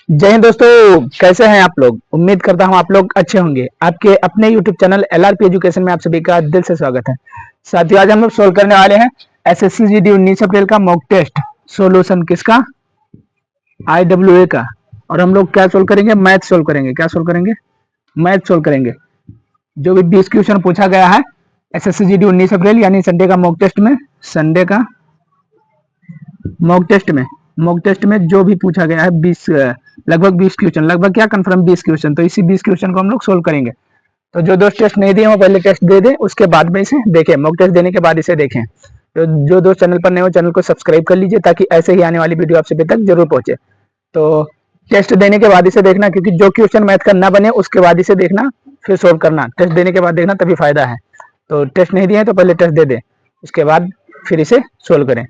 जय हिंद दोस्तों, कैसे हैं आप लोग। उम्मीद करता हूं आप लोग अच्छे होंगे। आपके अपने YouTube चैनल LRP एजुकेशन में आप सभी का दिल से स्वागत है। साथियों, आज हम लोग सोल्व करने वाले हैं SSC GD 19 अप्रैल का मॉक टेस्ट सोल्यूशन। किसका? IWA का। और हम लोग क्या सोल्व करेंगे? मैथ सोल्व करेंगे। क्या सोल्व करेंगे? मैथ सोल्व करेंगे। जो भी 20 क्वेश्चन पूछा गया है SSC GD 19 अप्रैल यानी संडे का मॉक टेस्ट में, संडे का मॉक टेस्ट में जो भी पूछा गया है 20 लगभग 20 क्वेश्चन, लगभग क्या कंफर्म 20 क्वेश्चन। तो इसी 20 क्वेश्चन को हम लोग सोल्व करेंगे। तो जो दोस्त टेस्ट नहीं दिए वो पहले टेस्ट दे दें, उसके बाद में इसे देखें। मॉक टेस्ट देने के बाद इसे देखें। तो जो दोस्त चैनल पर नए हो चैनल को सब्सक्राइब कर लीजिए ताकि ऐसे ही आने वाली वीडियो आप सभी तक जरूर पहुंचे। तो टेस्ट देने के बाद इसे देखना, क्योंकि जो क्वेश्चन मैथ का ना बने उसके बाद इसे देखना, फिर सोल्व करना। टेस्ट देने के बाद देखना, तभी फायदा है। तो टेस्ट नहीं दिए तो पहले टेस्ट दे दें, उसके बाद फिर इसे सोल्व करें।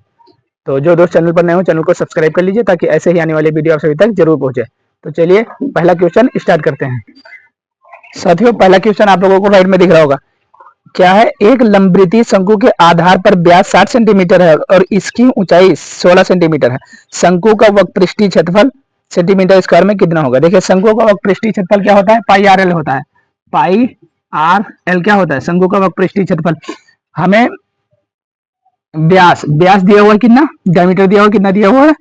तो जो दोस्त चैनल पर नए हो चैनल को सब्सक्राइब कर लीजिए ताकि ऐसे ही आने वाली वीडियो आप सभी तक जरूर पहुंचे। तो चलिए पहला क्वेश्चन स्टार्ट करते हैं। साथियों, पहला क्वेश्चन आप लोगों को राइट में दिख रहा होगा। क्या है? एक लंबवृत्तीय शंकु के आधार पर व्यास 60 सेंटीमीटर है और इसकी ऊंचाई 16 सेंटीमीटर है। शंकु का वक्रपृष्ठीय क्षेत्रफल सेंटीमीटर स्क्वायर में कितना होगा? देखिए, शंकु का वक्रपृष्ठीय क्षेत्रफल क्या होता है? पाई आर एल होता है। पाई आर एल क्या होता है? शंकु का वक्रपृष्ठीय क्षेत्रफल। हमें व्यास दिया हुआ है कितना? डायमीटर दिया हुआ कितना दिया हुआ है?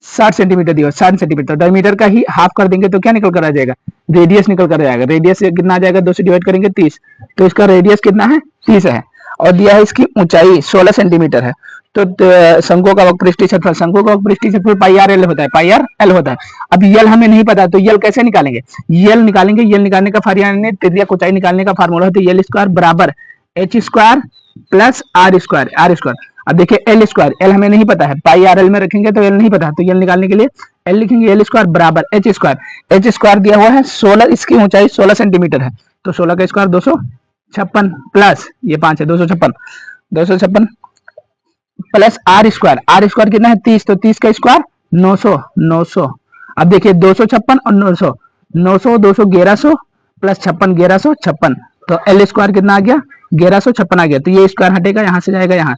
60 सेंटीमीटर दिया हुआ, 60 सेंटीमीटर। डायमीटर का ही हाफ कर देंगे तो क्या निकल कर आ जाएगा? रेडियस निकल कर आ जाएगा। रेडियस से कितना आ जाएगा? 2 से डिवाइड करेंगे 30, तो इसका रेडियस कितना है? 30 है। और दिया है इसकी ऊंचाई 16 सेंटीमीटर है। तो शंकु का वक्रपृष्ठीय क्षेत्रफल, शंकु का वक्रपृष्ठीय क्षेत्रफल पाई आर एल होता है। पाई आर एल होता है। अब यल हमें नहीं पता, तो यल कैसे निकालेंगे? यल निकालने का फार्मूला, त्रिज्या ऊंचाई निकालने का फार्मूला है यल स्क्वायर बराबर H square plus R square. अब देखिए एल स्क्वायर, एल हमें नहीं पता है, पाई आर एल में रखेंगे तो एल नहीं पता, तो एल निकालने के लिए एल लिखेंगे एल स्क्वायर बराबर एच स्क्वायर दिया हुआ है 16, इसकी ऊंचाई 16 सेंटीमीटर है। तो 16 का स्क्वायर 256 प्लस ये 5 है 256 प्लस आर स्क्वायर कितना है? 30, तो 30 का स्क्वायर 900। अब देखिए 256 और 900 200 1100 प्लस 56 1156, तो एल स्क्वायर कितना आ गया? 1156 आ गया। तो ये स्क्वायर हटेगा, यहाँ से जाएगा यहाँ,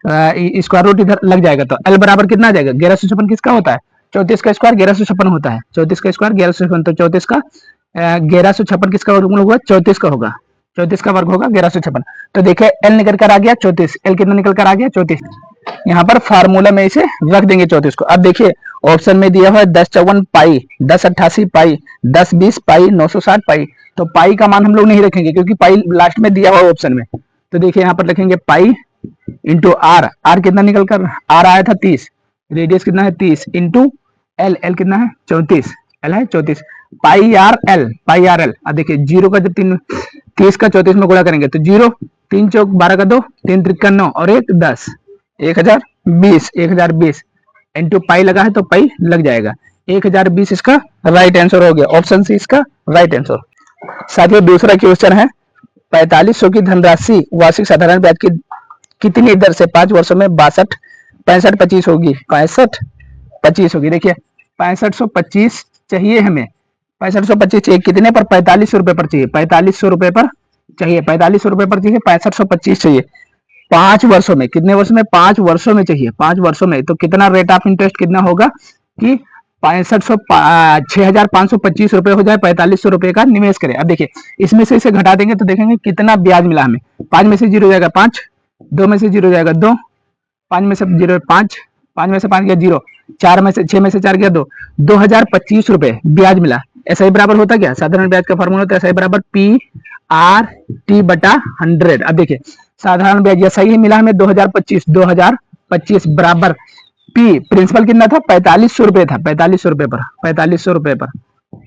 स्क्वायर रूट इधर लग जाएगा। तो एल बराबर कितना आ जाएगा? 1156 किसका होता है? 34 का स्क्वायर 1156 होता है। 34 का स्क्वायर 1156, तो 34 का 1156 किसका वर्गमूल होगा? 34 का होगा। 34 का वर्ग होगा 1156। तो देखिए एल निकल कर आ गया 34। एल कितना निकल कर आ गया? 34। यहाँ पर फार्मूला में इसे रख देंगे 34 को। अब देखिए ऑप्शन में दिया हुआ है 1054 पाई, 1088 पाई, 1020 पाई, 960 पाई। तो पाई का मान हम लोग नहीं रखेंगे क्योंकि पाई लास्ट में दिया हुआ ऑप्शन में। तो देखिए यहाँ पर लिखेंगे पाई इंटू आर। आर कितना निकल कर? आर आया था 30, रेडियस कितना है? 30 इंटू एल, एल कितना है? 34, एल है 34। पाई आर एल। अब देखिए जीरो का जब 30 का 34 में गुणा करेंगे तो 0, 3 चौक 12 का 2, 3 त्रिक 9 और 1 10, 1020 इंटू पाई लगा है तो पाई लग जाएगा। 1020 इसका राइट आंसर हो गया। ऑप्शन सी इसका राइट आंसर। साथियों, दूसरा क्वेश्चन है 4500 की धनराशि वार्षिक साधारण ब्याज की कितनी दर से 5 वर्षों में 65 25 होगी? 65 25 होगी। देखिए 6525 चाहिए हमें, 6525 चाहिए कितने पर? 4500 रुपए पर चाहिए। 4500 रुपए पर चाहिए, 4500 रुपए पर चाहिए, 6525 चाहिए 5 वर्षों में। कितने वर्ष में? 5 वर्षों में चाहिए। 5 वर्षों में तो कितना रेट ऑफ इंटरेस्ट कितना होगा कि 6525 रुपए हो जाए 4500 रुपए का निवेश करें। अब देखिए इसमें से इसे घटा देंगे तो देखेंगे कितना ब्याज मिला हमें। 5 में से 0 जाएगा 5, 2 में से 0 जाएगा 2, 5 में से 0 5, 5 में से 5 गया 0, 4 में से 6 में से 4 गया 2, 2025 रुपए ब्याज मिला। ऐसा ही बराबर होता क्या? साधारण ब्याज का फॉर्मूला होता है ऐसा ही बराबर पी आर टी बटा 100। अब देखिए साधारण ब्याज सही ही मिला हमें 2025 बराबर पी प्रिंसिपल कितना था? 4500 रुपए था। 4500 रुपए पर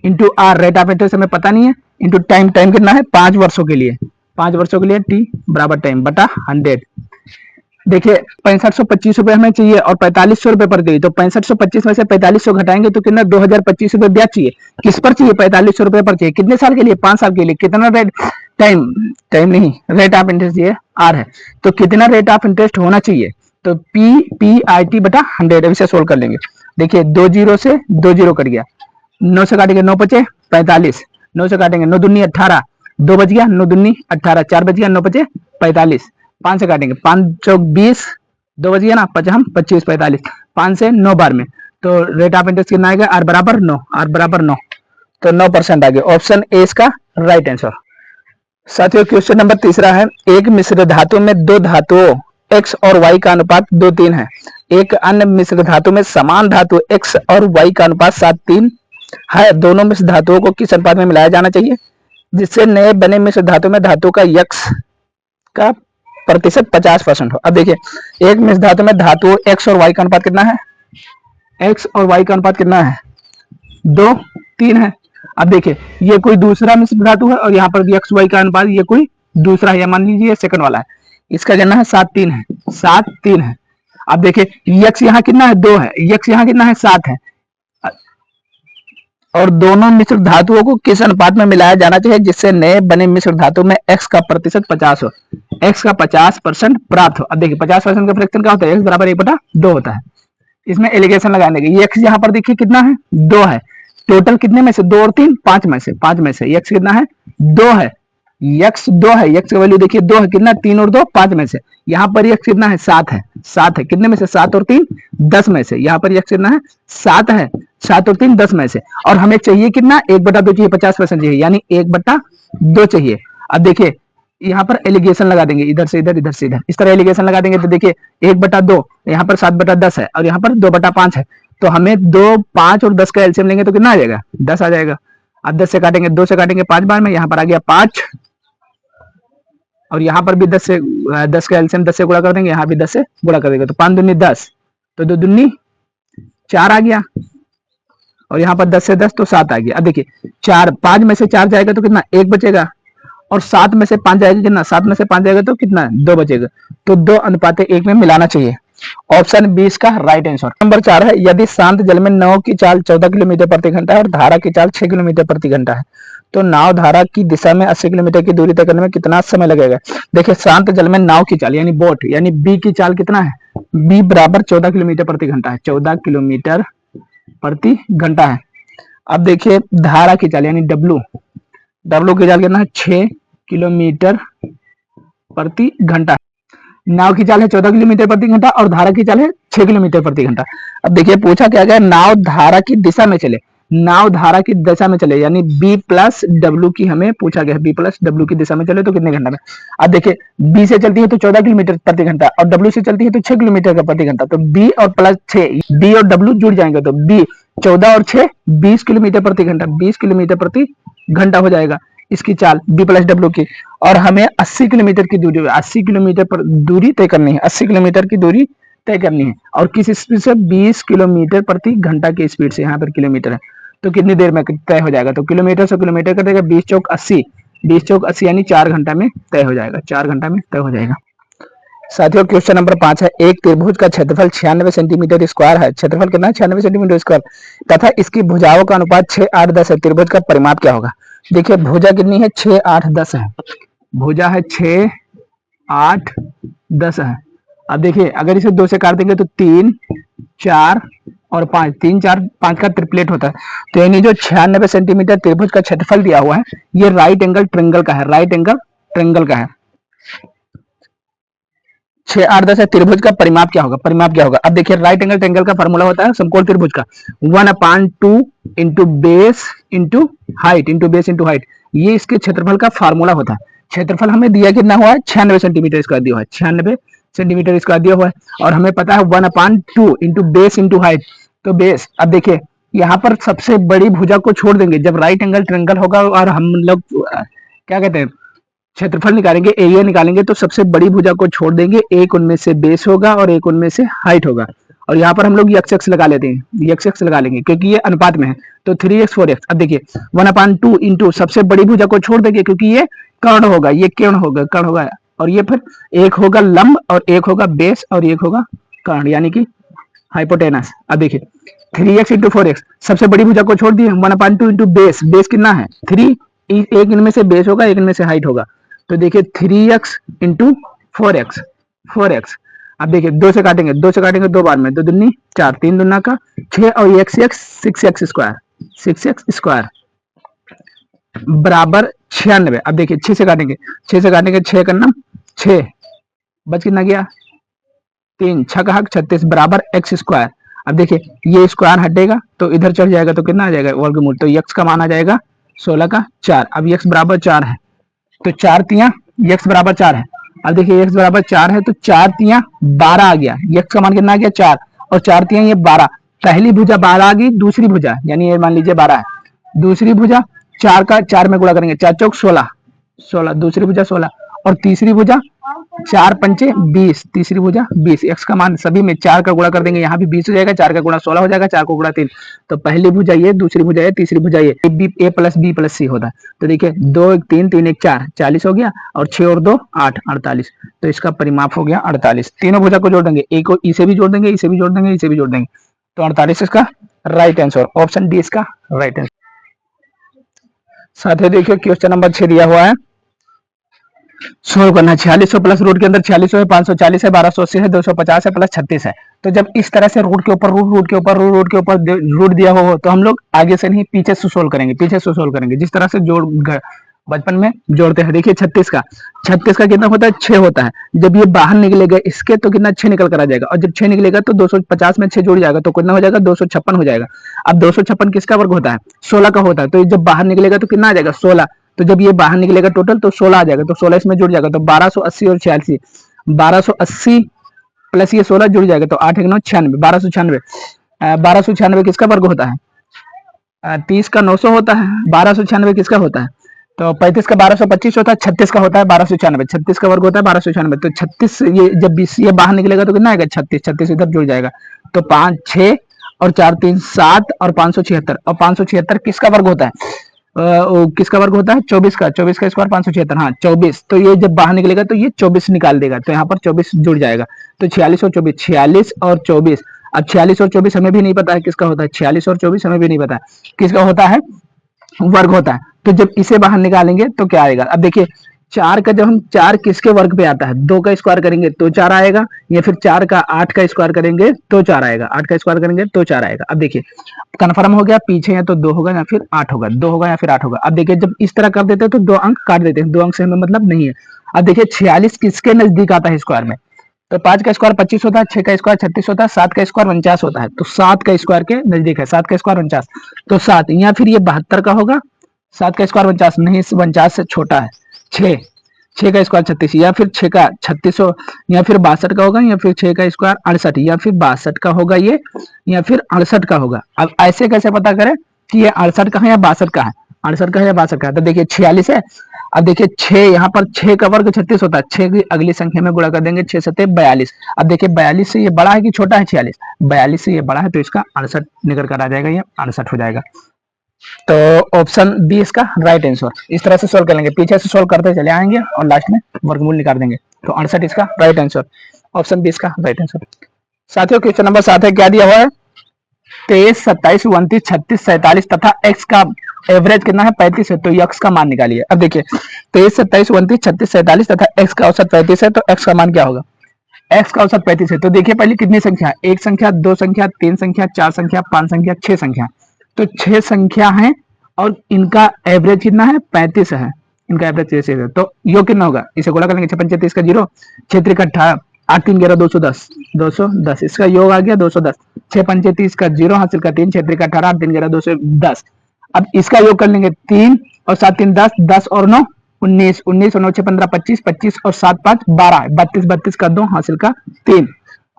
into R rate of interest हमें पता नहीं है, इंटू टाइम कितना है? 5 वर्षों के लिए। 5 वर्षों के लिए टी बराबर टाइम बटा 100। देखिए 6525 रुपए हमें चाहिए और 4500 रुपए पर चाहिए, तो 6525 में से 4500 घटाएंगे तो कितना? 2025 रुपए ब्याज चाहिए। किस पर चाहिए? 4500 रुपए पर चाहिए। कितने साल के लिए? 5 साल के लिए। कितना रेट टाइम नहीं, रेट ऑफ इंटरेस्ट ये आर है, तो कितना रेट ऑफ इंटरेस्ट होना चाहिए? तो पी आई टी बटा 100। इसे सोल्व कर लेंगे। देखिए 2 0 से 2 0 कट गया, 9 से काटेंगे 9 बचे 45, 9 से काटेंगे 9 दूनी 18, 2 बच गया 9 दूनी 18, 4 बच गया 9 बचे 45, 5 से काटेंगे 5 चौक 20, 2 बच गया ना 5 हम 25 45, 5 से 9 बार में तो रेट ऑफ इंटरेस्ट कितना आएगा, आर बराबर 9, आर बराबर 9, तो 9% आ गया। ऑप्शन ए इसका राइट आंसर। साथियों क्वेश्चन नंबर तीसरा है, एक मिश्र धातु में दो धातुओं x और y का अनुपात 2:3 है। एक अन्य मिश्र धातु में समान धातु x और y का अनुपात 7:3 है। दोनों मिश्र धातुओं को किस अनुपात में मिलाया जाना चाहिए जिससे नए बने मिश्र धातु में धातु का x का प्रतिशत 50% हो। अब देखिए एक मिश्र धातु में धातु x और y का अनुपात कितना है, x और y का अनुपात कितना है, 2:3 है। अब देखिए ये कोई दूसरा मिश्र धातु है और यहाँ पर भी एक्स वाई का अनुपात ये कोई दूसरा है, मान लीजिए सेकंड वाला है, इसका कितना है 7:3 है, 7:3 है। अब देखिए एक्स यहाँ कितना है 2 है, एक्स यहाँ कितना है 7 है, और दोनों मिश्र धातुओं को किस अनुपात में मिलाया जाना चाहिए जिससे नए बने मिश्र धातु में x का प्रतिशत 50 हो, x का 50% प्राप्त हो। अब देखिए 50% का फ्रैक्शन क्या होता है, x बराबर 1/2 होता है। इसमें एलिगेशन लगाने के x यहाँ पर देखिए कितना है 2 है, टोटल कितने में से 2 और 3 5 में से, 5 में से x कितना है 2 है, x 2 है, x का वैल्यू देखिए 2 है, कितना 3 और 2 5 में से। यहाँ पर x कितना है 7 है, 7 है, कितने में से 7 और 3 10 में से। यहाँ पर x कितना है 7 है, 7 और 3 10 में से, और हमें चाहिए कितना 1/2 चाहिए, 50% चाहिए, यानी 1/2 चाहिए। अब देखिए यहाँ पर एलिगेशन लगा देंगे, इधर से इधर, इधर से इधर, इस तरह एलिगेशन लगा देंगे तो देखिए 1/2, यहाँ पर 7/10 है और यहाँ पर 2/5 है, तो हमें 2 5 और 10 का एलसीएम लेंगे तो कितना आ जाएगा 10 आ जाएगा। अब 10 से काटेंगे, 2 से काटेंगे 5 बार में, यहाँ पर आ गया 5, और यहाँ पर भी 10 का एलसीएम 10 से गुणा कर देंगे, यहाँ भी 10 से गुणा कर देंगे, तो 5 दूनी 10, तो 2 दूनी 4 आ गया, और यहाँ पर 10 से 10 तो 7 आ गया। अब देखिए 4 5 में से 4 जाएगा तो कितना 1 बचेगा, और 7 में से 5 जाएगा कितना, 7 में से 5 जाएगा तो कितना 2 बचेगा, तो 2 अनुपात 1 में मिलाना चाहिए। ऑप्शन बी इसका राइट आंसर। नंबर 4 है, यदि शांत जल में नाव की चाल 14 किलोमीटर प्रति घंटा है और धारा की चाल 6 किलोमीटर प्रति घंटा है, तो नाव धारा की दिशा में 80 किलोमीटर की दूरी तय करने में कितना समय लगेगा। देखिए शांत जल में नाव की चाल यानी बोट यानी बी की चाल कितना है, बी बराबर 14 किलोमीटर प्रति घंटा है, 14 किलोमीटर प्रति घंटा है। अब देखिए धारा की चाल यानी डब्ल्यू, डब्ल्यू की चाल कितना है 6 किलोमीटर प्रति घंटा। नाव की चाल है 14 किलोमीटर प्रति घंटा और धारा की चाल है 6 किलोमीटर प्रति घंटा। अब देखिए पूछा क्या गया, नाव धारा की दिशा में चले, नाव धारा की दिशा में चले यानी b प्लस डब्ल्यू की हमें पूछा गया, b प्लस डब्ल्यू की दिशा में चले तो कितने घंटा में। अब देखिए b से चलती है तो 14 किलोमीटर प्रति घंटा और w से चलती है तो 6 किलोमीटर का प्रति घंटा, तो b और प्लस 6 b और w जुड़ जाएंगे तो b 14 और 6 20 किलोमीटर प्रति घंटा, 20 किलोमीटर प्रति घंटा हो जाएगा इसकी चाल b प्लस डब्ल्यू की। और हमें 80 किलोमीटर की दूरी, 80 किलोमीटर पर दूरी तय करनी है, 80 किलोमीटर की दूरी तय करनी है, और किस स्पीड से 20 किलोमीटर प्रति घंटा की स्पीड से। यहाँ पर किलोमीटर है तो कितनी देर में तय हो जाएगा, तो किलोमीटर से किलोमीटर कर देगा 20 चौक 80, 20 चौक 80 यानी 4 घंटा में तय हो जाएगा, 4 घंटा में तय हो जाएगा। साथियों क्वेश्चन नंबर 5 है, एक त्रिभुज का क्षेत्रफल 96 सेंटीमीटर स्क्वायर है, क्षेत्रफल कितना है 96 सेंटीमीटर स्क्वायर, तथा इसकी भुजाओं का अनुपात 6 8 10 है, त्रिभुज का परिमाप क्या होगा। देखिए भुजा कितनी है 6 8 10 है, भुजा है 6 8 10 है। अब देखिए अगर इसे 2 से काट देंगे तो 3 4 और 5, 3 4 5 का ट्रिपलेट होता है, तो यानी जो 96 सेंटीमीटर त्रिभुज का क्षेत्रफल दिया हुआ है ये राइट एंगल ट्रायंगल का है, राइट एंगल ट्रायंगल का है। 6 8 10 है, त्रिभुज का परिमाप क्या होगा, परिमाप क्या होगा। अब देखिए राइट एंगल ट्रायंगल का फार्मूला होता है समकोण त्रिभुज का 1/2 into base into height, into base into height, ये इसके क्षेत्रफल का फार्मूला होता है। क्षेत्रफल हमें दिया कितना हुआ है 96 सेंटीमीटर स्क्वायर दिया हुआ है, 96 सेंटीमीटर स्क्वायर दिया हुआ है, और हमें पता है 1/2 इंटू बेस इंटू हाइट, तो बेस। अब देखिए यहाँ पर सबसे बड़ी भुजा को छोड़ देंगे, जब राइट एंगल ट्रायंगल होगा और हम लोग क्या कहते हैं क्षेत्रफल निकालेंगे, एरिया निकालेंगे, तो सबसे बड़ी भुजा को छोड़ देंगे, एक उनमें से बेस होगा और एक उनमें से हाइट होगा, और यहाँ पर हम लोग एक्स एक्स लगा लेते हैं, एक्स एक्स लगा लेंगे क्योंकि ये अनुपात में है, तो 3x 4x। अब देखिए 1/2 इंटू सबसे बड़ी भुजा को छोड़ देंगे क्योंकि ये कर्ण होगा, ये किरण होगा, कर्ण होगा, और ये फिर एक होगा लंब और एक होगा बेस और एक होगा कर्ण यानी कि हाइपोटेनस। अब देखिए 3x इंटू 4x, सबसे बड़ी भुजा को छोड़ दिए, 1/2 इंटू बेस, बेस कितना है 3, एक इनमें से बेस होगा एक इनमें से हाइट होगा, तो देखिए 3x इंटू 4x, 4x। अब देखिए 2 से काटेंगे, 2 से काटेंगे 2 बार में, 2 दूनी 4, 3 दूना का 6 और x 6x square, 6x square बराबर 96। अब देखिए 6 से काटेंगे, 6 से काटेंगे 6 करना 6, बच कितना गया 3, 6 का हक 36 बराबर x स्क्वायर। अब देखिए ये स्क्वायर हटेगा तो इधर चढ़ जाएगा तो कितना आ जाएगा वर्गमूल, तो x का मान आ जाएगा 16 का 4। अब x बराबर 4 है तो 4 तियां x बराबर 4 है। अब देखिए x बराबर 4 है तो 4 तियां 12 आ गया, x का मान कितना आ गया 4 और 4 तियां ये 12। पहली भुजा 12 आ गई, दूसरी भुजा यानी ये मान लीजिए 12 है, दूसरी भुजा 4 का 4 में गुणा करेंगे 4 चौक 16, 16 दूसरी भुजा 16 और तीसरी भुजा 4 पंचे 20, तीसरी भुजा 20। x का मान सभी में 4 का गुणा कर देंगे, यहाँ भी 20 हो जाएगा, 4 का गुणा 16 हो जाएगा, 4 को गुणा 3, तो पहली भुजा ये, दूसरी भुजा ये, तीसरी भुजा ये, a प्लस बी प्लस सी होता है। तो देखिए 2 1 3 3 1 4 40 हो गया और 6 और 2 8 48, तो इसका परिमाप हो गया 48। तीनों भुजा को जोड़ देंगे, एक को इसे भी जोड़ देंगे, इसे भी जोड़ देंगे, इसे भी जोड़ देंगे, तो 48 इसका राइट आंसर, ऑप्शन डी इसका राइट आंसर। साथ ही देखिए क्वेश्चन नंबर 6 दिया हुआ है, सोल्व करना है। 4600 प्लस रूट के अंदर 4600 है, 540 है, 1280 है, 250 है, प्लस 36 है। तो जब इस तरह से रूट के ऊपर रूट के ऊपर रूट के ऊपर रूट दिया हो तो हम लोग आगे से नहीं पीछे से सोल्व करेंगे, पीछे से सोल्व करेंगे, जिस तरह से जोड़ बचपन में जोड़ते हैं। देखिए 36 का कितना होता है 6 होता है। जब ये बाहर निकलेगा इसके तो कितना 6 निकल कर आ जाएगा, और जब 6 निकलेगा तो 250 में 6 जुड़ जाएगा तो कितना हो जाएगा 256 हो जाएगा। अब 256 किसका वर्ग होता है 16 का होता है, तो जब बाहर निकलेगा तो कितना आ जाएगा 16, तो जब ये बाहर निकलेगा टोटल तो 16 आ जाएगा, तो 16 इसमें जुड़ जाएगा, तो 1280 और 86, 1280 प्लस ये 16 जुड़ जाएगा तो 8 1 9 96, 1296 किसका वर्ग होता है 30 का 900 होता है, 1296 किसका होता है तो 35 का 1225 होता है, 36 का होता है 1296, 36 का वर्ग होता है 1296, तो 36 ये जब 20 ये बाहर निकलेगा तो कितना आएगा 36, 36 इधर जुड़ जाएगा, तो 5 6 और 4 3 7 और 576, और 576 किसका वर्ग होता है किसका वर्ग होता है 24 का, 24 का स्क्वायर 576, हाँ 24, तो ये जब बाहर निकलेगा तो ये 24 निकाल देगा, तो यहाँ पर 24 जुड़ जाएगा, तो 46 और 24, 46 और 24। अब 46 और 24 हमें भी नहीं पता है किसका होता है, 46 और 24 हमें भी नहीं पता है किसका होता है वर्ग होता है, तो जब इसे बाहर निकालेंगे तो क्या आएगा। अब देखिए 4 का जब हम 4 किसके वर्ग पे आता है 2 का स्क्वायर करेंगे तो 4 आएगा, या फिर 4 का 8 का स्क्वायर करेंगे तो 4 आएगा, 8 का स्क्वायर करेंगे तो 4 आएगा। अब देखिए कन्फर्म हो गया, पीछे या तो 2 होगा या फिर 8 होगा, 2 होगा या फिर 8 होगा। अब देखिए जब इस तरह कर देते हैं तो 2 अंक काट देते हैं, 2 अंक से हमें मतलब नहीं है। अब देखिए 46 किसके नजदीक आता है स्क्वायर में, तो 5 का स्क्वायर 25 होता है, 6 का स्क्वायर 36 होता है, 7 का स्क्वायर 49 होता है, तो 7 का स्क्वायर के नजदीक है, 7 का स्क्वायर 49, तो 7 या फिर ये 72 का होगा, 7 का स्क्वायर 49 नहीं, 49 से छोटा है, 6 का स्क्वायर 36, या फिर 6 का 36 या फिर 62 का होगा, या फिर 6 का स्क्वायर 68, या फिर 62 का होगा ये, या फिर 68 का होगा। अब ऐसे कैसे पता करें कि ये 68 का है या 62 का है, 68 का है या 62 का है, तो देखिए 46 है। अब देखिए 6 यहाँ पर 6 का वर्ग 36 होता है, 6 की अगली संख्या में गुणा कर देंगे, 6 सत्ते 42। अब देखिए 42 से ये बड़ा है कि छोटा है 46, 42 से ये बड़ा है, तो इसका 68 निकल कर आ जाएगा, ये 68 हो जाएगा, तो ऑप्शन बी इसका राइट आंसर। इस तरह से सोल्व कर लेंगे, पीछे से सोल्व करते चले आएंगे और लास्ट में वर्गमूल निकाल देंगे, तो 68 इसका राइट आंसर, ऑप्शन बी इसका राइट आंसर। साथियों क्वेश्चन नंबर 7 है, क्या दिया हुआ है 23 27 29 36 47 तथा x का एवरेज कितना है 35 है, तो x का मान निकालिए। अब देखिए 23 27 29 36 47 तथा x का औसत 35 है, तो x का मान क्या होगा, x का औसत 35 है, तो देखिए पहले कितनी संख्या, एक संख्या, दो संख्या, तीन संख्या, चार संख्या, पांच संख्या, 6 संख्या, तो 6 संख्या है और इनका एवरेज कितना है 35 है, इनका एवरेज 6 है, तो योग कितना होगा, इसे गुणा करेंगे 6 पंचे 30 का 0, 6 3 का 18, 8 3 11 210, 210 इसका योग आ गया 210, 6 पंचे 30 का 0 हासिल का 3, 6 3 का 18, 8 3 11 210। अब इसका योग कर लेंगे 3 और 7 3 10, 10 और 9 19, 19 और 9 6 15 25, 25 और 7 5 12, 32, 32 का 2 हासिल का 3।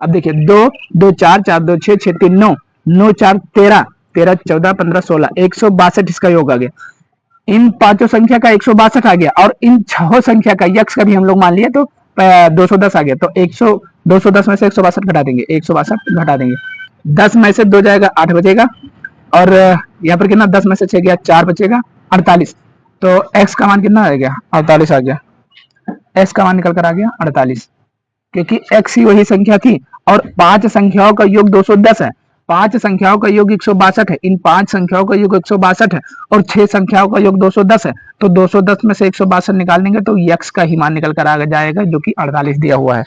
अब देखिए 2 2 4 4 2 6 6 3 9, 9 4 13, 13 14 15 16, 162 इसका योग आ गया। इन पांचों संख्या का 162 आ गया, और इन छह संख्या का यक्ष का भी हम लोग मान लिए तो 210 आ गया, तो 210 में से 162 घटा देंगे, 162 घटा देंगे, 10 में से 2 जाएगा 8 बचेगा, और यहाँ पर कितना 10 में से 6 गया 4 बचेगा 48, तो x का मान कितना आ गया 48 आ गया, x का मान निकल कर आ गया 48, क्योंकि x ही वही संख्या थी और 5 संख्याओं का योग 210 है, 5 संख्याओं का योग 162 है, इन 5 संख्याओं का योग 162 है और 6 संख्याओं का योग 210 है, तो 210 में से 162 निकाल लेंगे तो x का ही मान निकल कर आ जाएगा जो कि 48 दिया हुआ है,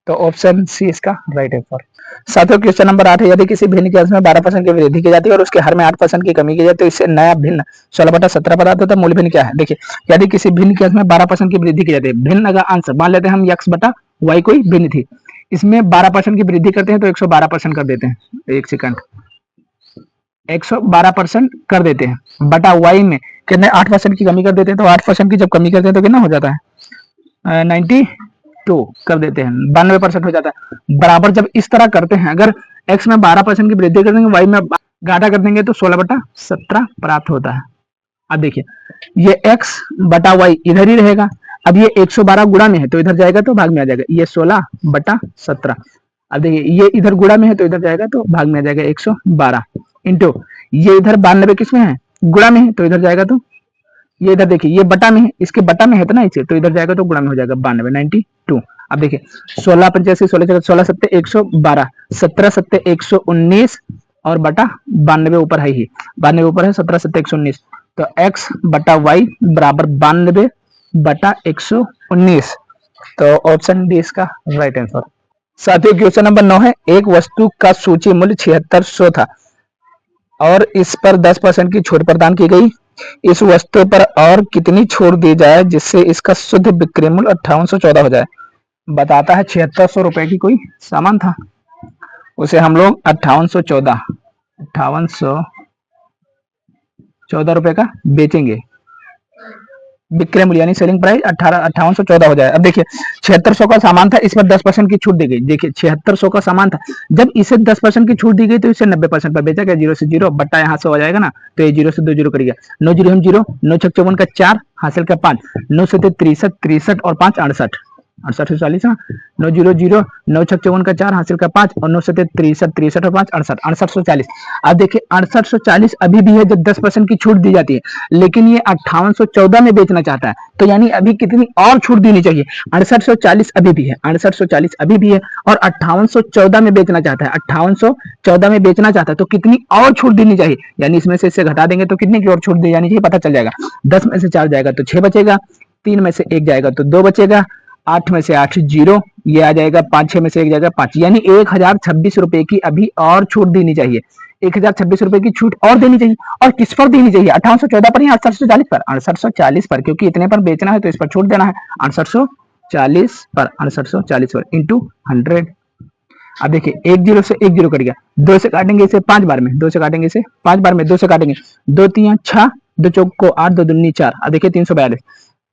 तो ऑप्शन सी इसका राइट आंसर। साथियों क्वेश्चन नंबर 8 है, यदि किसी भिन्न के अंश में 12% की वृद्धि की जाती है और उसके हर में 8% की कमी की जाती है तो इससे नया भिन्न 16/17 प्राप्त होता है, मूल भिन्न क्या है। देखिए यदि किसी भिन्न के अंश में 12% की वृद्धि की जाती है, भिन्न अगर अंश मान लेते हैं हम x बटा y कोई भिन्न थी, इसमें 12% की वृद्धि करते हैं तो 112% कर देते हैं, एक सेकंड, 112% कर देते हैं, बटा वाई में कितने 8% की कमी कर देते हैं, तो 8% की जब कमी करते हैं तो कितना हो जाता है 92 कर देते हैं, 92% हो जाता है। बराबर जब इस तरह करते हैं, अगर x में 12% की वृद्धि कर देंगे, y में घाटा कर देंगे तो 16/17 प्राप्त होता है। अब देखिए ये x बटा y इधर ही रहेगा, अब ये 112 गुणा में है तो इधर जाएगा तो भाग में आ जाएगा, ये 16/17। अब देखिए ये इधर गुणा में है तो इधर जाएगा तो भाग में आ जाएगा 112 इंटू ये इधर 92 किस में है गुणा में है तो इधर जाएगा तो ये इधर देखिए ये बटा में है, इसके बटा में है तो ना इसे, तो इधर जाएगा तो गुणा में हो जाएगा 92। अब देखिए 16 × 85 16 16 7 112 17 7 119 और बटा 92 ऊपर है ही, 92 ऊपर है 17 7 119, तो x बटा y बराबर 92 बटा 119, तो ऑप्शन डी इसका राइट आंसर। साथियों क्वेश्चन नंबर 9 है, एक वस्तु का सूची मूल्य 7600 था और इस पर 10% की छूट प्रदान की गई, इस वस्तु पर और कितनी छूट दी जाए जिससे इसका शुद्ध बिक्री मूल्य 5814 हो जाए। बताता है 7600 रुपए की कोई सामान था, उसे हम लोग 5814 रुपए का बेचेंगे, विक्रय मूल्य यानी सेलिंग प्राइस 5814 हो जाए। अब देखिए 7600 का सामान था, इस पर 10% की छूट दी गई, देखिए 7600 का सामान था, जब इसे 10% की छूट दी गई तो इसे 90% पर बेचा गया, 0 से 0 बट्टा यहाँ से हो जाएगा ना, तो ये 0 से 2 0 कर गया, 9 0 0, 9 6 54 का 4 हासिल का 5, 9 से 63 63 और 5 68 68 से 40, 9 0 0, 9 6 54 का 4 हासिल का 5 और 9 से 63 63 और 5 68 6840। अब देखिए 6840 अभी भी है जब 10% की छूट दी जाती है, लेकिन ये 5814 में बेचना चाहता है, तो यानी अभी कितनी और छूट देनी चाहिए, 6840 अभी भी है, 6840 अभी भी है और 5814 में बेचना चाहता है, 5814 में बेचना चाहता है तो कितनी और छूट देनी चाहिए, यानी इसमें से इसे घटा देंगे तो कितनी की और छूट दी जानी चाहिए पता चल जाएगा। 10 में से 4 जाएगा तो 6 बचेगा, 3 में से 1 जाएगा तो 2 बचेगा, 8 में से 8 0, ये आ जाएगा 5 6 में से 1 जाएगा 5, यानी 1026 रुपए की अभी और छूट देनी चाहिए, 1026 रुपए की छूट और देनी चाहिए, और किस पर देनी चाहिए 5814 पर या 6840 पर, 6840 पर, क्योंकि इतने पर बेचना है तो इस पर छूट देना है, 6840 पर, 6840 पर इंटू 100। अब देखिए 1 0 से 1 0 कट गया, 2 से काटेंगे इसे 5 बार में, 2 से काटेंगे इसे 5 बार में, 2 से काटेंगे 2 3 6, 2 चौक को 8, 2 दूनी 4, अब देखिए 342,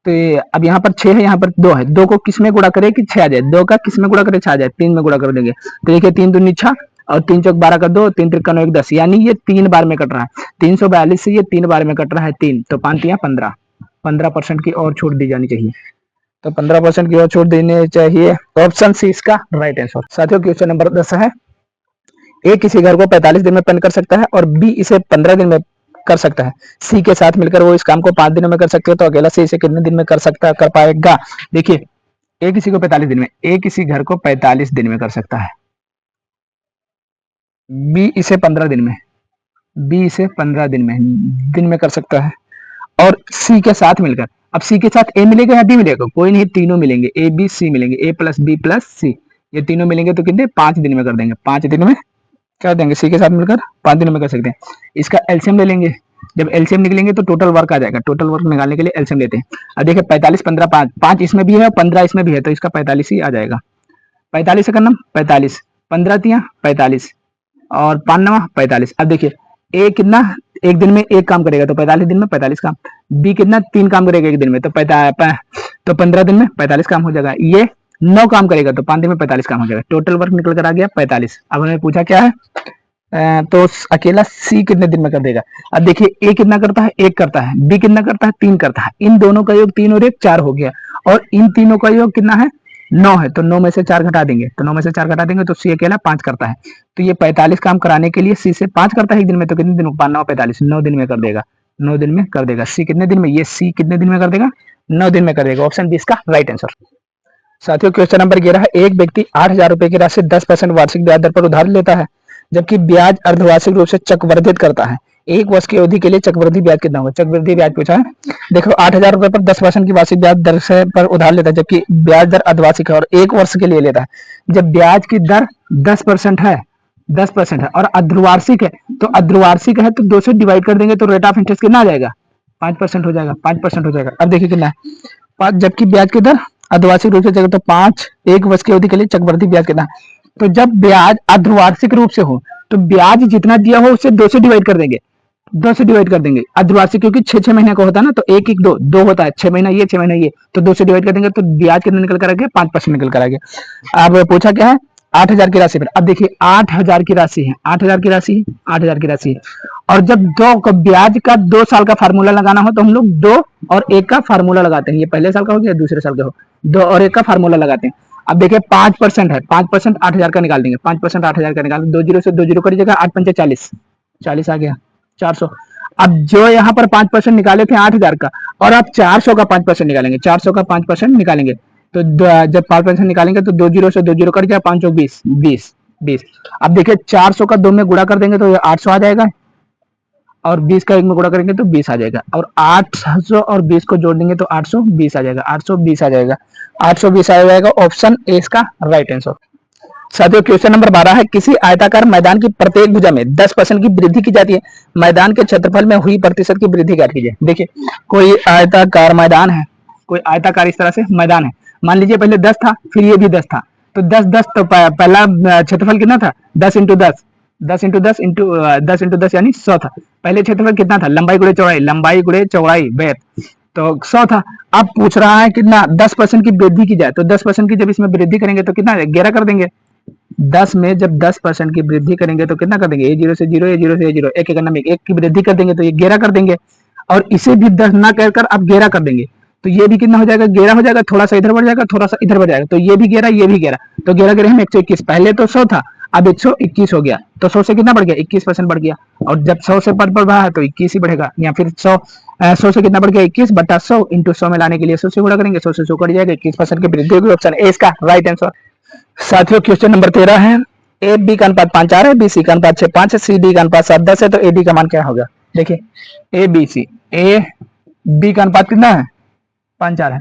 तो अब यहाँ पर 6 है, यहाँ पर 2 है, 2 को किस में गुणा करे कि 6 आ जाए, 2 का किस में गुणा करे 6 आ जाए, 3 में गुणा कर देंगे, तो देखिए 3 दूनी 6 और 3 चौक 12 का 2, 3 त्रिक 9 1 10, यानी ये 3 बार में कट रहा है, 342 से ये 3 बार में कट रहा है 3, तो 5 3 15, 15% की और छूट दी जानी चाहिए, तो 15% की और छूट देनी चाहिए, ऑप्शन सी इसका राइट आंसर। साथियों क्वेश्चन नंबर 10 है, ए किसी घर को 45 दिन में पेंट कर सकता है और बी इसे 15 दिन में कर सकता है, सी के साथ मिलकर वो इस काम को 5 दिनों में कर सकते हैं, तो अकेला सी इसे कितने दिन में कर पाएगा। देखिए ए किसी को 45 दिन में, ए किसी घर को 45 दिन में कर सकता है, बी इसे 15 दिन में, बी इसे 15 दिन में कर सकता है, और सी के साथ मिलकर, अब सी के साथ ए मिलेगा या बी मिलेगा, कोई नहीं, तीनों मिलेंगे, ए बी सी मिलेंगे, ए प्लस बी प्लस सी, ये तीनों मिलेंगे तो कितने 5 दिन में कर देंगे, 5 दिन में क्या देंगे, सी के साथ मिलकर 5 दिनों में कर सकते हैं। इसका एलसीएम ले लेंगे, जब एलसीएम निकलेंगे तो टोटल वर्क आ जाएगा, टोटल वर्क निकालने के लिए एलसीएम लेते हैं। अब देखिए 45 15 5, 5 इसमें भी है और 15 इसमें भी है, तो इसका 45 ही आ जाएगा, 45 से करना 45, 15 तिया 45 और 5 9 45। अब देखिए ए कितना एक दिन में एक काम करेगा तो 45 दिन में 45 काम, बी कितना 3 काम करेगा एक दिन में तो 15 दिन में 45 काम हो जाएगा, ये 9 काम करेगा तो 5 दिन में 45 काम हो जाएगा, टोटल वर्क निकल कर आ गया 45। अब हमें पूछा क्या है, तो अकेला सी कितने दिन में कर देगा। अब देखिए ए कितना करता है, 1 करता है, बी कितना करता है 3 करता है, इन दोनों का योग 3 और 1 4 हो गया, और इन तीनों का योग कितना है 9 है, तो 9 में से 4 घटा देंगे, तो 9 में से 4 घटा देंगे तो सी अकेला 5 करता है, तो ये 45 काम कराने के लिए सी से 5 करता है एक दिन में, तो कितने दिन में 5 9 45, 9 दिन में कर देगा, 9 दिन में कर देगा। सी कितने दिन में, ये सी कितने दिन में कर देगा 9 दिन में कर देगा, ऑप्शन बी इसका राइट आंसर। साथियों क्वेश्चन नंबर 11 है, एक व्यक्ति 8000 रुपए की राशि 10% वार्षिक ब्याज दर पर उधार लेता है, जबकि ब्याज अर्धवार्षिक रूप से चक्रवर्धित करता है, एक वर्ष की अवधि के लिए चक्रवृद्धि ब्याज कितना होगा। चक्रवृद्धि ब्याज पूछा है, देखो 8000 रुपए पर 10% की वार्षिक ब्याज दर से पर उधार लेता है, जबकि ब्याज दर अर्धवार्षिक है और एक वर्ष के लिए लेता है। जब ब्याज की दर 10% है, 10% है और अर्धवार्षिक है, तो अर्धवार्षिक है तो 2 से डिवाइड कर देंगे तो रेट ऑफ इंटरेस्ट कितना आ जाएगा 5% हो जाएगा, 5% हो जाएगा। अब देखिए कितना है, जबकि ब्याज की दर अर्धवार्षिक रूप से चले तो 5 एक वर्ष की अवधि के लिए चक्रवृद्धि ब्याज कितना। तो जब ब्याज अर्धवार्षिक रूप से हो तो ब्याज जितना दिया हो उससे 2 से डिवाइड कर देंगे, 2 से डिवाइड कर देंगे। अर्धवार्षिक क्योंकि 6 महीने का होता है ना, तो 1 1 2 2 होता है, 6 महीना ये 6 महीना ये, तो 2 से डिवाइड कर देंगे तो ब्याज कितना निकल कर आ गया, 5% निकल कर आ गया। अब पूछा क्या है 8,000 की राशि पर। अब देखिए 8,000 की राशि है, 8,000 की राशि है, 8,000 की राशि है। और जब ब्याज का 2 साल का फार्मूला लगाना हो तो हम लोग 2 और 1 का फार्मूला लगाते हैं। ये पहले साल का हो गया, दूसरे साल का हो, 2 और 1 का फार्मूला लगाते हैं। अब देखिए 5% है, 5% 8,000 का निकाल देंगे, 5% 8,000 का निकाल, 2 जीरो से 2 जीरो करिएगा, 8 पंचे 40, 40 आ गया 400। अब जो यहाँ पर 5% निकाले थे 8,000 का, और आप 400 का 5% निकालेंगे, 400 का 5% निकालेंगे तो जब 5% निकालेंगे तो 2 जीरो से 2 जीरो कट जाए, 5 20 20 20। अब देखिए 400 का 2 में गुणा कर देंगे तो 800 आ जाएगा, और 20 का 1 में गुणा करेंगे तो 20 आ जाएगा, और 800 और 20 को जोड़ देंगे तो 820 आ जाएगा, 820 आ जाएगा, 820 आ जाएगा। ऑप्शन ए इसका राइट आंसर। साथियों क्वेश्चन नंबर 12 है, किसी आयताकार मैदान की प्रत्येक भुजा में 10% की वृद्धि की जाती है, मैदान के क्षेत्रफल में हुई प्रतिशत की वृद्धि ज्ञात कीजिए। देखिए कोई आयताकार मैदान है, कोई आयताकार इस तरह से मैदान है, मान लीजिए पहले 10 था, फिर ये भी 10 था, तो 10 10 तो पहला क्षेत्रफल कितना था, 10 इंटू 10, 10 इंटू 10 इंटू 10 इंटू 10 यानी 100 था। पहले क्षेत्रफल कितना था, लंबाई गुणे चौड़ाई, लंबाई गुणे चौड़ाई वेद, तो 100 था। अब पूछ रहा है कितना 10% की वृद्धि की जाए, तो 10% की जब इसमें वृद्धि करेंगे तो कितना 11 कर देंगे। 10 में जब 10% की वृद्धि करेंगे तो कितना कर देंगे, ए जीरो से जीरो, ए जीरो से जीरो, एक एक में एक की वृद्धि कर देंगे तो ये 11 कर देंगे, और इसे भी 10 ना कहकर अब 11 कर देंगे तो ये भी कितना हो जाएगा, 11 हो जाएगा, थोड़ा सा इधर बढ़ जाएगा, थोड़ा सा इधर बढ़ जाएगा, तो ये भी 11, ये भी 11, तो 11 11 हम 121, पहले तो 100 था, अब 121 हो गया, तो 100 से कितना बढ़ गया, 21% बढ़ गया, और जब 100 से बढ़ रहा है तो 21 ही बढ़ेगा, या फिर 100 से कितना बढ़ गया, 21 बटा 100 इंटू 100 में लाने के लिए 100 से गुणा करेंगे, 100 से 100 कट जाएगा, 21% की वृद्धि होगी। ऑप्शन ए इसका राइट आंसर। साथियों क्वेश्चन नंबर 13 है, ए बी का अनुपात 5 4 है, बी सी का अनुपात 6 5 है, सी डी का अनुपात 7 10 है, तो ए डी का मान क्या होगा। देखिए A B C, A B का अनुपात कितना है, 5 4 है,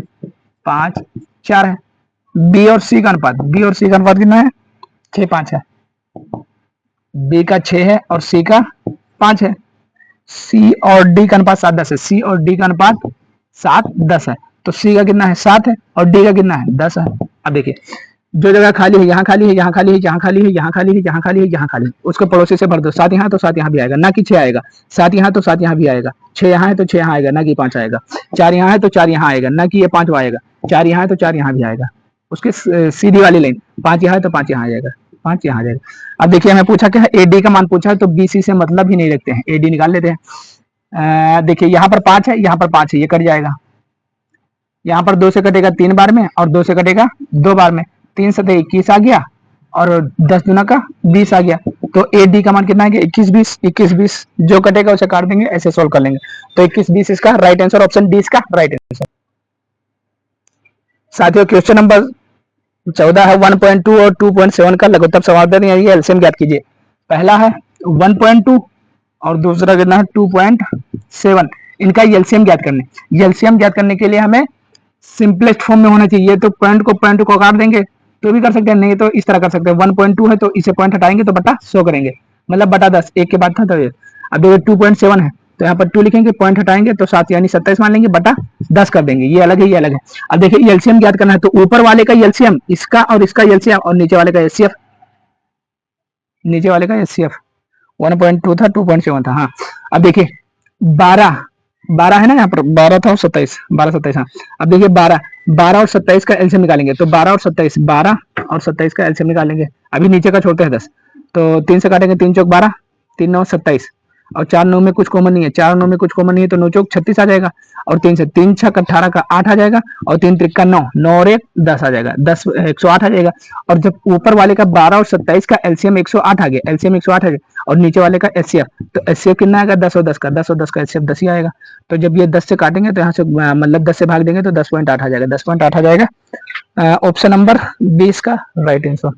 5 4 है, बी और सी का अनुपात, बी और सी का अनुपात कितना है, 6 5 है, बी का 6 है और सी का 5 है, सी और डी का अनुपात 7 10 है, सी और डी का अनुपात 7 10 है, तो सी का कितना है 7 है और डी का कितना है 10 है। अब देखिए जो जगह खाली है, यहाँ खाली है, यहाँ खाली है, यहाँ खाली है, यहाँ खाली है, यहाँ खाली है, यहाँ खाली है, उसको पड़ोसी से भर दो, 7 यहाँ तो 7 यहाँ भी आएगा, ना कि 6 आएगा, 7 यहाँ तो 7 यहाँ भी आएगा, 6 यहाँ है तो 6 यहाँ आएगा, ना कि 5 आएगा, 4 यहाँ है तो 4 यहाँ आएगा, ना कि ये 5 आएगा, 4 यहाँ है तो 4 यहाँ भी आएगा, उसकी सीधी वाली लाइन, 5 यहाँ है तो 5 यहाँ आ जाएगा, 5 यहाँ आ जाएगा। अब देखिए हमें पूछा क्या है, एडी का मान पूछा है, तो बीसी से मतलब ही नहीं रखते हैं, एडी निकाल लेते हैं। देखिए यहाँ पर 5 है, यहाँ पर 5 है, ये कट जाएगा, यहाँ पर 2 से कटेगा 3 बार में, और 2 से कटेगा 2 बार में, 3 से 21 आ गया, और 10 दुना का 20 आ गया, तो ए डी का मान कितना है, 21 20, 21 20 जो कटेगा उसे काट देंगे, ऐसे सोल्व कर लेंगे, तो 21 20 इसका राइट आंसर, ऑप्शन डी इसका राइट आंसर। साथियों क्वेश्चन नंबर 14 है, 1.2 और 2.7 का लघुत्तम समाधान यानी एलसीएम ज्ञात कीजिए। पहला है 1.2 और दूसरा कितना है 2.7, इनका एलसीएम ज्ञात करने, एलसीएम ज्ञात करने के लिए हमें सिंपलेस्ट फॉर्म में होना चाहिए, तो पॉइंट को काट देंगे तो भी कर सकते हैं, नहीं तो इस तरह कर सकते हैं, 1.2 है तो इसे पॉइंट हटाएंगे तो बटा 100 करेंगे, मतलब बटा 10, एक के बाद था तो ये। अब देखिए 2.7 है तो यहाँ पर 2 लिखेंगे, पॉइंट हटाएंगे तो 7 यानी 27 मान लेंगे, बटा 10 कर देंगे, ये अलग है, ये अलग है। अब देखिए एलसीएम ज्ञात करना है, तो ऊपर वाले का एलसीएम, इसका और इसका एलसीएम, और नीचे वाले का एचसीएफ, नीचे वाले का एचसीएफ 1.2 था 2.7 था। हाँ अब देखिए 12 है ना, यहाँ पर 12 था और 27, 12 27, हाँ। अब देखिए 12 और 27 का एलसीएम निकालेंगे, तो 12 और 27, 12 और 27 का एलसीएम निकालेंगे, अभी नीचे का छोड़ते हैं 10, तो 3 से काटेंगे, 3 चौक 12, 3 9 27, और 4 9 में कुछ कॉमन नहीं है, 4 9 में कुछ कॉमन नहीं है, तो 9 चौक 36 आ जाएगा, और 3 से 3 6 18 का 8 आ जाएगा, और 3 3 का 9, 9 और 1 10 आ जाएगा, 10 108 आ जाएगा। और जब ऊपर वाले का 12 और 27 का एलसीएम 108 आ गया, एलसीएम 108 आ गया, और नीचे वाले का एचसीएफ, तो एचसीएफ कितना आएगा 10 और 10 का, 10 और 10 का एचसीएफ 10 ही आएगा, तो जब ये 10 से काटेंगे तो यहाँ से मतलब 10 से भाग देंगे तो 10.8 आ जाएगा, 10.8 आ जाएगा। ऑप्शन नंबर 20 का राइट आंसर।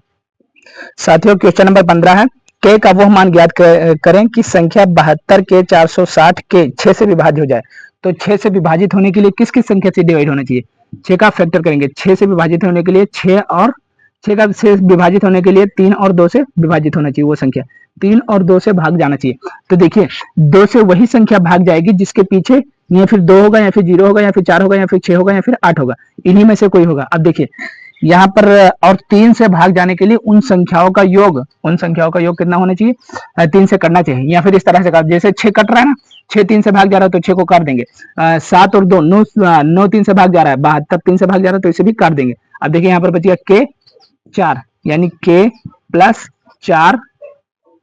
साथियों क्वेश्चन नंबर 15 है, के का वह मान ज्ञात करें कि संख्या 72 के 460 के 6 से विभाजित हो जाए। तो 6 से विभाजित होने के लिए किस किस संख्या से डिवाइड होना चाहिए, 6 का फैक्टर करेंगे, 6 से विभाजित होने के लिए 6 और 6 का से विभाजित होने के लिए 3 और 2 से विभाजित होना चाहिए, वो संख्या 3 और 2 से भाग जाना चाहिए। तो देखिए 2 से वही संख्या भाग जाएगी जिसके पीछे या फिर 2 होगा, या फिर 0 होगा, या फिर 4 होगा, या फिर 6 होगा, या फिर 8 होगा, इन्हीं में से कोई होगा। अब देखिए यहाँ पर और 3 से भाग जाने के लिए उन संख्याओं का योग कितना होना चाहिए, 3 से करना चाहिए, या फिर इस तरह से काट, जैसे 6 कट रहा है ना, 6 3 से भाग जा रहा है तो 6 को काट देंगे। 7 और 2 9, 9 3 से भाग जा रहा है, 72 3 से भाग जा रहा है तो इसे भी काट देंगे। अब देखिए यहाँ पर बचिएगा के 4, यानी के प्लस 4,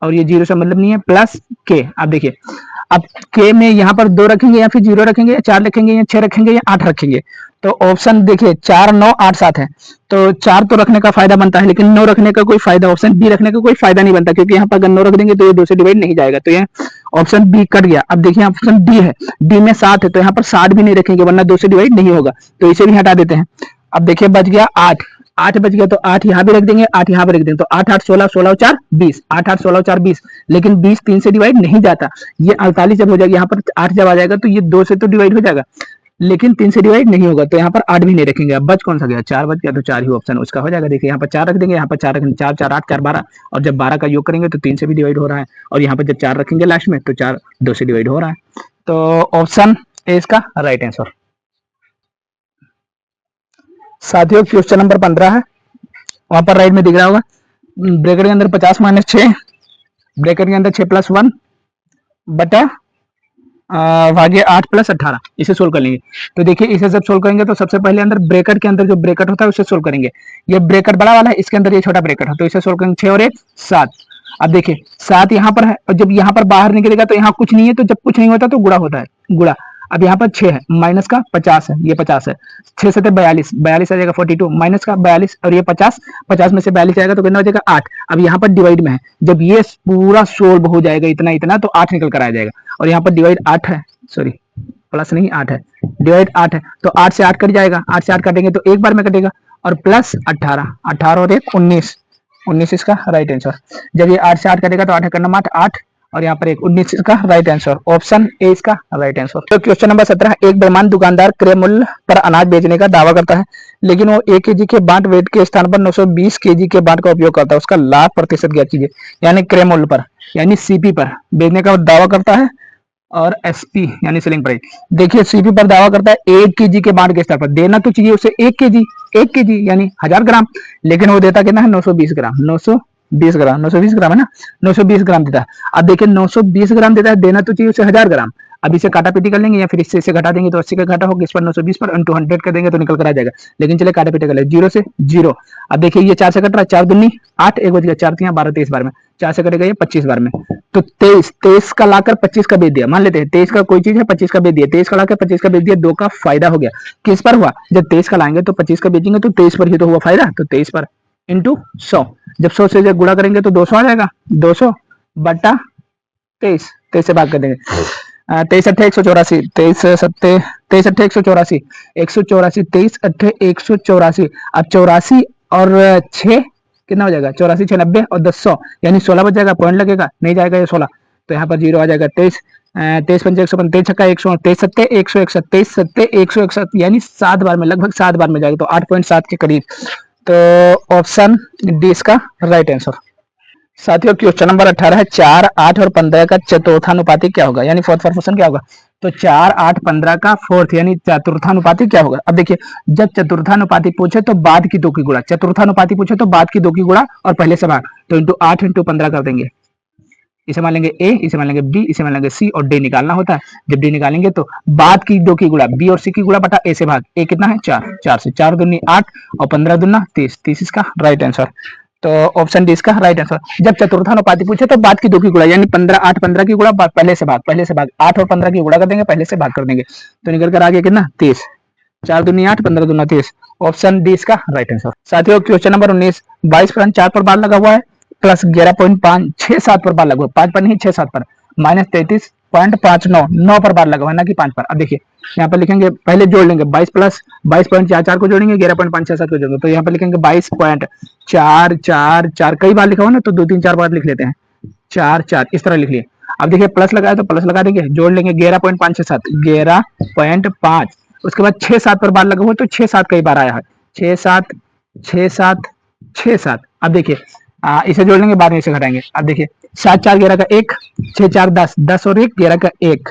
और ये 0 से मतलब नहीं है, प्लस के। अब देखिए अब के में यहाँ पर 2 रखेंगे, या फिर 0 रखेंगे, या 4 रखेंगे, या 6 रखेंगे, या 8 रखेंगे। तो ऑप्शन देखिए 4 9 8 7 है, तो 4 तो रखने का फायदा बनता है, लेकिन 9 रखने का कोई फायदा, ऑप्शन बी रखने का कोई फायदा नहीं बनता, क्योंकि यहाँ पर अगर 9 रख देंगे तो ये 2 से डिवाइड नहीं जाएगा, तो ये ऑप्शन बी कट गया। अब देखिए ऑप्शन डी है, डी में 7 है, तो यहाँ पर 7 भी नहीं रखेंगे, वरना 2 से डिवाइड नहीं होगा, तो इसे भी हटा देते हैं। अब देखिए बच गया 8, 8 बच गया, तो 8 यहाँ भी रख देंगे, 8 यहाँ पे रख देंगे, तो 8 8 16, 16 और 4 20, 8 8 16 और 4 20, लेकिन 20 3 से डिवाइड नहीं जाता, ये 48 जब हो जाएगा, यहाँ पर 8 जब आ जाएगा तो ये 2 से तो डिवाइड हो जाएगा, लेकिन 3 से डिवाइड नहीं होगा, तो यहाँ पर 8 भी नहीं रखेंगे। अब बच कौन सा गया, 4 बच गया, तो 4 ही ऑप्शन उसका हो जाएगा। देखिए यहाँ पर 4 रख देंगे, यहाँ पर 4 रखेंगे, 4 4 8 4 12, और जब 12 का योग करेंगे तो 3 से भी डिवाइड हो रहा है, और यहाँ पर जब 4 रखेंगे लास्ट में तो 4 2 से डिवाइड हो रहा है, तो ऑप्शन ए इसका राइट आंसर। साथियों क्वेश्चन नंबर 15 है, वहां पर राइट में दिख रहा होगा, ब्रैकेट के अंदर 50 माइनस 6, ब्रैकेट के अंदर 6 प्लस 1 बटा भागे 8 प्लस 18, इसे सोल्व कर लेंगे। तो देखिए इसे जब सोल्व करेंगे तो सबसे पहले अंदर ब्रैकेट के अंदर जो ब्रैकेट होता है उसे सोल्व करेंगे। ये ब्रैकेट बड़ा वाला है, इसके अंदर ये छोटा ब्रैकेट है, तो इसे सोल्व करेंगे। 6 और 1 7। अब देखिए 7 यहाँ पर है, और जब यहाँ पर बाहर निकलेगा तो यहाँ कुछ नहीं है, तो जब कुछ नहीं होता तो गुणा होता है, गुणा। अब यहाँ पर 6 है, माइनस का 50 है, ये 50 है, 6 से 42, 42 आ जाएगा 42, माइनस का 42 और ये 50, 50 में से 42 आएगा तो कितना हो जाएगा 8। अब यहाँ पर डिवाइड में है, जब ये पूरा सोल्व हो जाएगा इतना इतना तो 8 निकल कर आ जाएगा, और यहाँ पर डिवाइड 8 है, सॉरी प्लस नहीं 8 है, डिवाइड 8 है, तो 8 से 8 कट जाएगा, 8 से 8 कटेंगे तो एक बार में कटेगा, और प्लस 18, 18 और 1 19, 19 इसका राइट आंसर। जब ये 8 से 8 कटेगा तो 8 करना 8, और यहाँ पर 19 इसका राइट आंसर, ऑप्शन ए इसका राइट आंसर। तो क्वेश्चन नंबर 17, एक बेईमान दुकानदार क्रय मूल्य पर अनाज बेचने का दावा करता है, लेकिन वो 1 केजी के बाट वेट के स्थान पर 920 केजी के बाट का उपयोग करता है। उसका लाभ प्रतिशत क्या चीज है, यानी क्रय मूल्य पर यानी सीपी पर बेचने का दावा करता है, और एसपी यानी सेलिंग प्राइस। देखिए सीपी पर दावा करता है 1 केजी के बाट के स्तर पर, देना तो चाहिए उसे 1 केजी यानी 1000 ग्राम, लेकिन वो देता कितना है 920 ग्राम, 920 ग्राम, 920 ग्राम है ना, 920 ग्राम देता है। अब देखिए 920 ग्राम देता है, देना तो चाहिए उसे 1000 ग्राम। अब इसे काटा पीटी कर लेंगे, या फिर इससे घटा देंगे तो 80 का घाटा होगा, इस पर 920 पर इंटू 100 कर देंगे तो निकल कर आ जाएगा, लेकिन चले काटा पीटी कर ले, 0 से 0। अब देखिए ये 4 से कट रहा है, 4 दूनी 8, 1 बच गया, 4 3 12 23 बार में, 4 से कटेगा ये 25 बार में, तो 23 का लाकर 25 का बेच दिया, मान लेते हैं 23 का कोई चीज है 25 का बेच दिया, 23 का लाकर 25 का बेच दिया, 2 का फायदा हो गया। किस पर हुआ, जब 23 का लाएंगे तो 25 का बेचेंगे तो 23 पर ही तो हुआ फायदा, तो 23 पर इंटू 100, जब 100 से जब गुणा करेंगे तो 200 आ जाएगा, 200 बटा 23, 23 से भाग कर देंगे, 23 अट्ठे 184, 23 सत्ते 23 अट्ठे 184, 184, 23 अट्ठे 184। अब 84 और 6 कितना हो जाएगा, 84 6 90 और 10 100, यानी 16 बच जाएगा, पॉइंट लगेगा, नहीं जाएगा ये 16, तो यहाँ पर 0 आ जाएगा। 23 23 पंजे 155, 23 छक्का 100, 23 सत्ते 161, 23 सत्ते 161, यानी 7 बार में, लगभग 7 बार में जाएगा, तो 8.7 के करीब, तो ऑप्शन डी इसका राइट आंसर। साथियों क्वेश्चन नंबर 18 है, 4 8 और 15 का चतुर्थानुपाती क्या होगा, यानी फोर्थ प्रपोर्शन क्या होगा। तो 4 8 15 का फोर्थ यानी चतुर्थानुपाती क्या होगा। अब देखिए जब चतुर्थानुपाती पूछे तो बाद की 2 की गुणा, चतुर्थानुपाती पूछे तो बाद की 2 की गुणा और पहले से भाग, तो इंटू 8 इंटू 15 कर देंगे, इसे मान लेंगे ए, इसे मान लेंगे बी, इसे मान लेंगे सी, और डी निकालना होता है। जब डी निकालेंगे तो बाद की 2 की गुणा बी और सी की गुणा बटा ए से भाग, ए कितना है 4, 4 से 4 दूनी 8 और 15 दूना 30, 30 इसका राइट आंसर, तो ऑप्शन डी इसका राइट आंसर। जब चतुर्थानुपाती पूछे तो बाद की 2 की गुणा, यानी 15 8 15 की गुणा पहले से भाग, 8 और 15 की गुणा कर देंगे, पहले से भाग कर देंगे, तो निकल कर आ गया कितना 30, 4 दूनी 8 15 दूना 30, ऑप्शन डी इसका राइट आंसर। साथियों क्वेश्चन नंबर 19, 22 पर 4 पर बार लगा हुआ है, प्लस 11.5 6 7 पर बार लगा हुआ, 5 पर नहीं 6 7 पर, माइनस 33.59 9 पर बार लगा हुआ है ना कि 5 पर। अब देखिए यहाँ पर लिखेंगे, पहले जोड़ लेंगे 22 प्लस 22.44 को जोड़ेंगे, 11.567 को जोड़ेंगे, तो यहाँ पर लिखेंगे 22.444, कई बार लिखा हुआ ना तो 2 3 4 बार लिख लेते हैं, 4 4 इस तरह लिख लिए। अब देखिए प्लस लगाया तो प्लस लगा देंगे, जोड़ लेंगे 11.567, 11.5, उसके बाद 6 7 पर बार लगा हुआ तो 6 7 कई बार आया है, 6 7 6 7 6 7। अब देखिए इसे जोड़ लेंगे, बाद में इसे घटाएंगे। अब देखिए 7 4 11 का 1, 6 4 10, 10 और 1 11 का 1,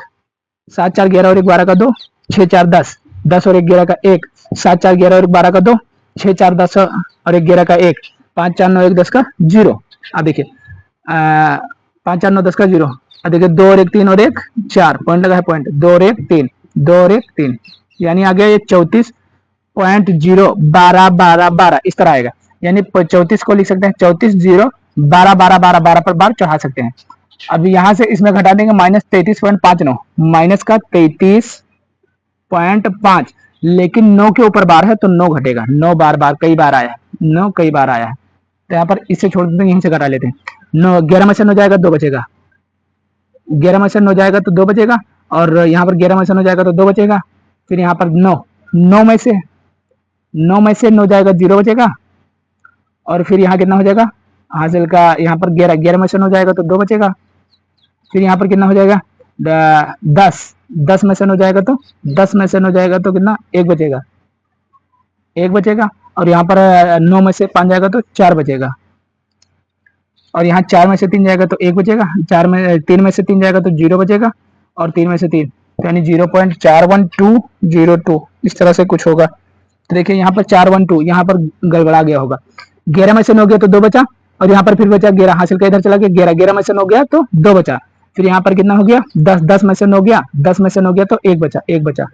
7 4 11 और 1 12 का 2, 6 4 10, 10 और 1 11 का 1, 7 4 11 और 1 12 का 2, 6 4 10 और 1 11 का 1, 5 4 9 1 10 का 0। अब देखिए 5 4 9 10 का 0। अब देखिए 2 और 1 3 और 1 4, पॉइंट लगा है, पॉइंट 2 और 1 3, 2 और 1 3, यानी आ गया ये 34.0 12 12 12 इस तरह आएगा। यानी 34 को लिख सकते हैं 34 0 12 12 12 12 पर बार चढ़ा सकते हैं। अब यहाँ से इसमें घटा देंगे माइनस 33.59, माइनस का 33.5, लेकिन 9 के ऊपर बार है तो 9 घटेगा, 9 बार बार कई बार आया है, 9 कई बार आया है, तो यहाँ पर इससे छोड़ देते हैं, यहीं से घटा लेते हैं। 9 11 में से 9 जाएगा 2 बचेगा, 11 में से 9 जाएगा तो 2 बचेगा, और यहाँ पर 11 में से 9 जाएगा तो 2 बचेगा, फिर यहाँ पर 9 9 में से 9 जाएगा 0 बचेगा, और फिर यहाँ कितना हो जाएगा हासिल का, यहाँ पर 11 11 में से 9 जाएगा तो 2 बचेगा, फिर यहाँ पर कितना हो जाएगा 10 10 में से 9 जाएगा तो 10 में से 9 जाएगा तो कितना 1 बचेगा, 1 बचेगा, और यहाँ पर 9 में से 5 जाएगा तो 4 बचेगा, और यहाँ 4 में से 3 जाएगा तो 1 बचेगा, 3 में से 3 जाएगा तो 0 बचेगा, और 3 में से 3 यानी 0.41202 इस तरह से कुछ होगा। तो देखिए यहाँ पर 412 यहाँ पर गड़बड़ा गया होगा, 11 में से 9 गया तो 2 बचा, और यहाँ पर फिर बचा 11, हासिल का इधर चला गया 11, 11 में से 9 गया तो 2 बचा, फिर यहाँ पर कितना हो गया 10, 10 में से 9 गया, 10 में से 9 गया तो 1 बचा, 1 बचा।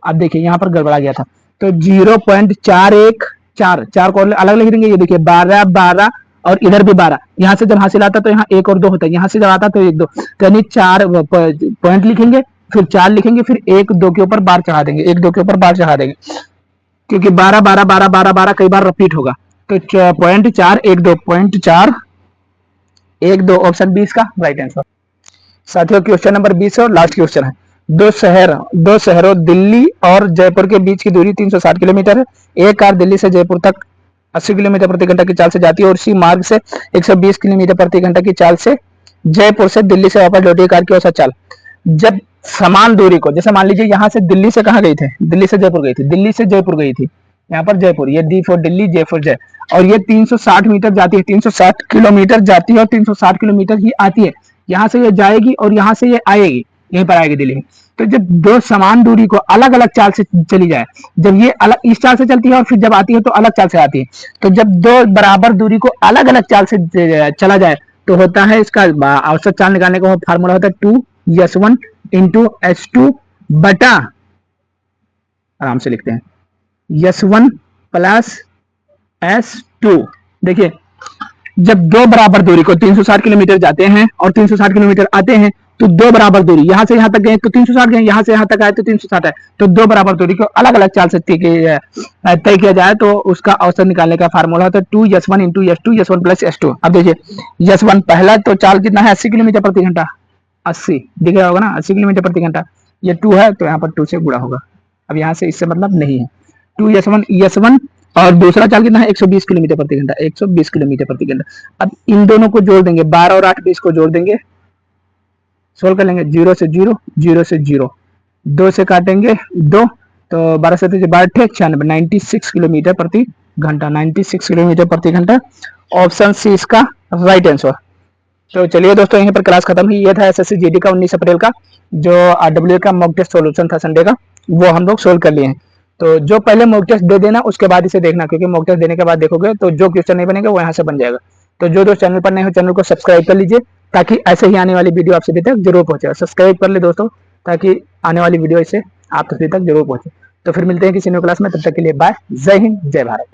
अब देखिए यहाँ पर गड़बड़ा गया था, तो 0.414 4 को अलग लिख देंगे, ये देखिए 12 12 और इधर भी 12, यहाँ से जब हासिल आता तो यहाँ 1 और 2 होता है, यहाँ से जब आता तो 1 2, तो यानी 4 पॉइंट लिखेंगे, फिर 4 लिखेंगे, फिर 1 2 के ऊपर बार चढ़ा देंगे, 1 2 के ऊपर बार चढ़ा देंगे, क्योंकि 12 12 12 12 12 कई बार रिपीट होगा, तो 0.412 ऑप्शन 20 का राइट आंसर। साथियों क्वेश्चन नंबर 20 और लास्ट क्वेश्चन है। दो शहरों दिल्ली और जयपुर के बीच की दूरी 360 किलोमीटर है। एक कार दिल्ली से जयपुर तक 80 किलोमीटर प्रति घंटा की चाल से जाती है, और इसी मार्ग से 120 किलोमीटर प्रति घंटा की चाल से जयपुर से दिल्ली से वापस लौटी कार की औसत चाल। जब समान दूरी को, जैसे मान लीजिए यहाँ से दिल्ली से कहाँ गई थी, दिल्ली से जयपुर गई थी, दिल्ली से जयपुर गई थी, यहाँ पर जयपुर, ये D for Delhi, J for जय, और ये 360 मीटर जाती है, 360 किलोमीटर जाती है और 360 किलोमीटर ही आती है। यहाँ से ये जाएगी और यहाँ से ये आएगी, यहीं पर आएगी दिल्ली में। तो जब दो समान दूरी को अलग अलग चाल से चली जाए, जब ये अलग इस चाल से चलती है और फिर जब आती है तो अलग चाल से आती है, तो जब दो बराबर दूरी को अलग अलग चाल से चला जाए तो होता है इसका औसत चाल निकालने का फार्मूला होता है 2s1 इंटू h2 बटा, आराम से लिखते हैं, s1 प्लस s2। देखिए जब दो बराबर दूरी को 360 किलोमीटर जाते हैं और 360 किलोमीटर आते हैं, तो दो बराबर दूरी यहां से यहां तक गए तो 360 गए, यहां से यहां तक आए तो 360 है, तो दो बराबर दूरी को अलग अलग चाल से तय किया जाए तो उसका औसत निकालने का फार्मूला होता है 2s1 into s2, s1 plus s2। अब देखिए s1 पहला तो चाल कितना है 80 किलोमीटर प्रति घंटा, 80 दिख रहा होगा ना, 80 किलोमीटर प्रति घंटा, ये 2 है तो यहाँ पर 2 से गुणा होगा, अब यहाँ से इससे मतलब नहीं है। 2s1 और दूसरा चाल कितना है 120 किलोमीटर प्रति घंटा, 120 किलोमीटर प्रति घंटा। अब इन दोनों को जोड़ देंगे, 12 और 8 20 को जोड़ देंगे, सोल्व कर लेंगे, 0 से 0, 0 से 0, 2 से काटेंगे 2, तो 12 से 12 96, 96 किलोमीटर प्रति घंटा, 96 किलोमीटर प्रति घंटा, ऑप्शन सी इसका राइट आंसर। तो चलिए दोस्तों यहीं पर क्लास खत्म हुई। ये था एसएससी जीडी का 19 अप्रैल का जो आरडब्ल्यू का मॉक टेस्ट सॉल्यूशन था संडे का, वो हम लोग सोल्व कर लिए हैं। तो जो पहले मॉक टेस्ट दे देना उसके बाद इसे देखना, क्योंकि मॉक टेस्ट देने के बाद देखोगे तो जो क्वेश्चन नहीं बनेगा वो यहाँ से बन जाएगा। तो जो दोस्त चैनल पर नए हो चैनल को सब्सक्राइब कर लीजिए ताकि ऐसे ही आने वाली वीडियो आप सभी तक जरूर पहुंचे। सब्सक्राइब कर ले दोस्तों ताकि आने वाली वीडियो इसे आप सभी तक जरूर पहुंचे। तो फिर मिलते हैं किसी नई क्लास में, तब तक के लिए बाय, जय हिंद, जय भारत।